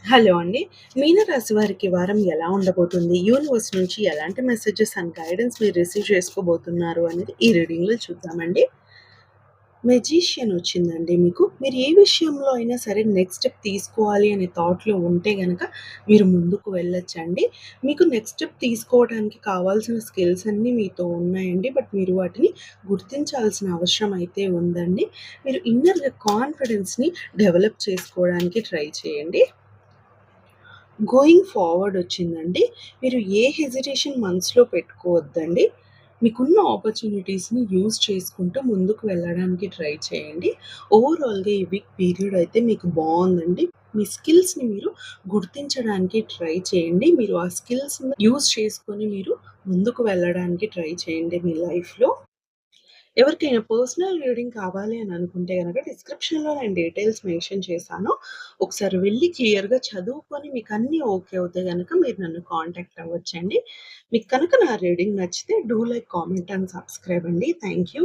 Hello అండి. మీనరాశి వారికి వారం ఎలా ఉండబోతుంది? యూనివర్స్ నుంచి ఎలాంటి మెసేజెస్ అండ్ గైడెన్స్ మీరు రిసీవ్ చేసుకోబోతున్నారు అనేది ఈ రీడింగ్‌లో చూద్దామండి. మెజీషియన్ వచ్చిందండి మీకు. మీరు ఏ విషయంలో అయినా సరే నెక్స్ట్ స్టెప్ తీసుకోవాలి అనే థాట్‌లో ఉంటే గనక మీరు ముందుకు వెళ్ళొచ్చండి. మీకు నెక్స్ట్ స్టెప్ తీసుకోవడానికి కావాల్సిన స్కిల్స్ అన్నీ మీతో ఉన్నాయండి. బట్ మీరు వాటిని గుర్తించాల్సిన అవసరం అయితే ఉందండి. మీరు ఇన్నర్‌గా కాన్ఫిడెన్స్‌ని డెవలప్ చేసుకోవడానికి ట్రై చేయండి. గోయింగ్ ఫార్వర్డ్ వచ్చిందండి. మీరు ఏ హెజిటేషన్ మనసులో పెట్టుకోవద్దండి. మీకున్న ఆపర్చునిటీస్‌ని యూజ్ చేసుకుంటూ ముందుకు వెళ్ళడానికి ట్రై చేయండి. ఓవరాల్‌గా ఈ వీక్ పీరియడ్ అయితే మీకు బావుందండి. మీ స్కిల్స్‌ని మీరు గుర్తించడానికి ట్రై చేయండి. మీరు ఆ స్కిల్స్‌ని యూజ్ చేసుకొని మీరు ముందుకు వెళ్ళడానికి ట్రై చేయండి మీ లైఫ్‌లో. ఎవరికైనా పర్సనల్ రీడింగ్ కావాలి అని అనుకుంటే గనక డిస్క్రిప్షన్‌లో నేను డీటెయిల్స్ మెన్షన్ చేశాను. ఒకసారి వెళ్లి క్లియర్‌గా చదువుకొని మీకన్నీ ఓకే అవుతే గనక మీరు నన్ను కాంటాక్ట్ అవ్వచ్చండి. మీకు కనుక నా రీడింగ్ నచ్చితే do like, comment and subscribe అండి. Thank you.